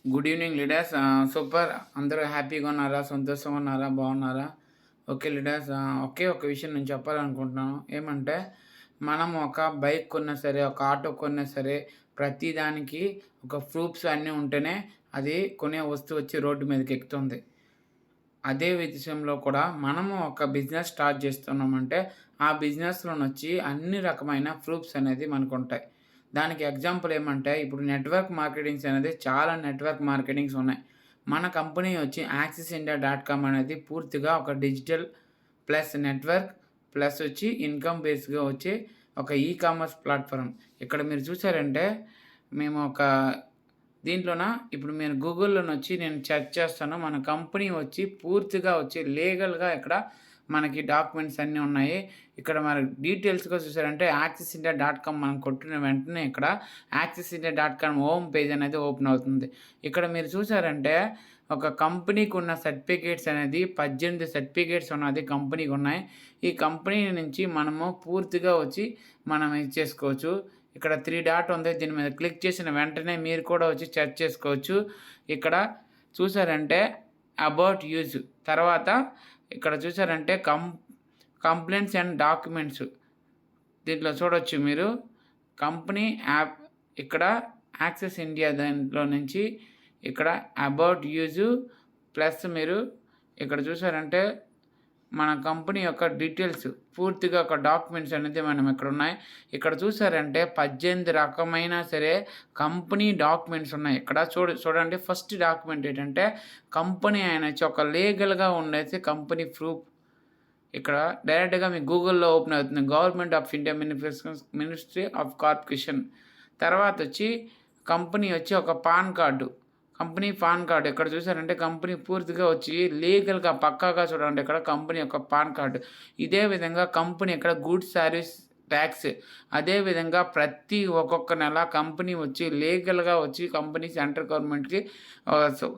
Good evening leaders. Super. అందరూ హ్యాపీగా ఉన్నారా? సంతోషంగా ఉన్నారా? బాగున్నారా? Okay leaders. ఒకే ఒక విషయం నేను చెప్పాలనుకుంటున్నాను. ఏమంటే మనం ఒక బైక్ కొన్నా సరే, ఒక ఆటో కొన్నా సరే, ప్రతి దానికి ఒక ప్రూఫ్స్ అన్నీ ఉంటేనే అది కొనే వస్తువు వచ్చి రోడ్డు మీదకి ఎక్కుతుంది. అదే విషయంలో కూడా మనము ఒక బిజినెస్ స్టార్ట్ చేస్తున్నామంటే, ఆ బిజినెస్‌లోనొచ్చి అన్ని రకమైన ప్రూఫ్స్ అనేది మనకుంటాయి. దానికి ఎగ్జాంపుల్ ఏమంటే, ఇప్పుడు నెట్వర్క్ మార్కెటింగ్స్ అనేది చాలా నెట్వర్క్ మార్కెటింగ్స్ ఉన్నాయి. మన కంపెనీ వచ్చి యాక్సిస్ ఇండియా డాట్ కామ్ అనేది పూర్తిగా ఒక డిజిటల్ ప్లస్ నెట్వర్క్ ప్లస్ వచ్చి ఇన్‌కమ్ బేస్డ్‌గా వచ్చే ఒక ఈ కామర్స్ ప్లాట్‌ఫార్మ్. ఇక్కడ మీరు చూసారంటే, మేము ఒక దీంట్లోన ఇప్పుడు నేను గూగుల్‌లోనొచ్చి నేను చెక్ చేస్తాను. మన కంపెనీ వచ్చి పూర్తిగా వచ్చి లీగల్‌గా ఇక్కడ మనకి డాక్యుమెంట్స్ అన్నీ ఉన్నాయి. ఇక్కడ మన డీటెయిల్స్‌గా చూసారంటే యాక్సిస్ ఇండియా డాట్ కామ్ మనం కొట్టిన వెంటనే ఇక్కడ Axis India dot com home page అనేది ఓపెన్ అవుతుంది. ఇక్కడ మీరు చూసారంటే ఒక కంపెనీకి ఉన్న సర్టిఫికేట్స్ అనేది 18 సర్టిఫికేట్స్ ఉన్నది కంపెనీకి ఉన్నాయి. ఈ కంపెనీ నుంచి మనము పూర్తిగా వచ్చి మనం ఇది చేసుకోవచ్చు. ఇక్కడ 3 డాట్ ఉంది. దీని మీద క్లిక్ చేసిన వెంటనే మీరు కూడా వచ్చి చెక్ చేసుకోవచ్చు. ఇక్కడ చూసారంటే అబౌట్ యూజ్ తర్వాత ఇక్కడ చూసారంటే కంప్లెయింట్స్ అండ్ డాక్యుమెంట్స్ దీంట్లో చూడొచ్చు మీరు. కంపెనీ యాప్ ఇక్కడ యాక్సెస్ ఇండియా దాంట్లో నుంచి ఇక్కడ అబౌట్ యూజ్ ప్లస్ మీరు ఇక్కడ చూసారంటే మన కంపెనీ యొక్క డీటెయిల్స్ పూర్తిగా ఒక డాక్యుమెంట్స్ అనేది మనం ఇక్కడ ఉన్నాయి. ఇక్కడ చూసారంటే 18 రకమైన సరే కంపెనీ డాక్యుమెంట్స్ ఉన్నాయి. ఇక్కడ చూడండి ఫస్ట్ డాక్యుమెంట్ ఏంటంటే కంపెనీ వచ్చి ఒక లీగల్‌గా ఉండేసి కంపెనీ ప్రూఫ్. ఇక్కడ డైరెక్ట్‌గా మీకు గూగుల్‌లో ఓపెన్ అవుతుంది. Government of India ministry of corporation. తర్వాత వచ్చి కంపెనీ వచ్చి ఒక pan card. Company pan card ఇక్కడ చూసారంటే కంపెనీ పూర్తిగా వచ్చి లీగల్‌గా పక్కాగా చూడండి ఇక్కడ కంపెనీ యొక్క పాన్ కార్డు. ఇదే విధంగా కంపెనీ ఇక్కడ గూడ్స్ సర్వీస్ ట్యాక్స్. అదేవిధంగా ప్రతి ఒక్కొక్క నెల కంపెనీ వచ్చి లీగల్‌గా వచ్చి కంపెనీ సెంట్రల్ గవర్నమెంట్‌కి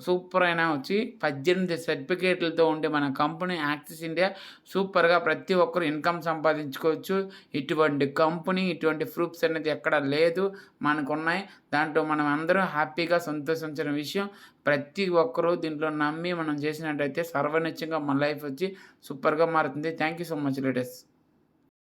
సూపర్ అయినా వచ్చి 18 సర్టిఫికేట్లతో ఉండే మన కంపెనీ యాక్సిస్ ఇండియా సూపర్‌గా ప్రతి ఒక్కరు ఇన్కమ్ సంపాదించుకోవచ్చు. ఇటువంటి కంపెనీ ఇటువంటి ప్రూఫ్స్ అనేది ఎక్కడ లేదు, మనకున్నాయి. దాంట్లో మనం అందరం హ్యాపీగా సంతోషించిన విషయం. ప్రతి ఒక్కరూ దీంట్లో నమ్మి మనం చేసినట్టయితే సర్వనిత్యంగా మన లైఫ్ వచ్చి సూపర్‌గా మారుతుంది. Thank you so much leaders.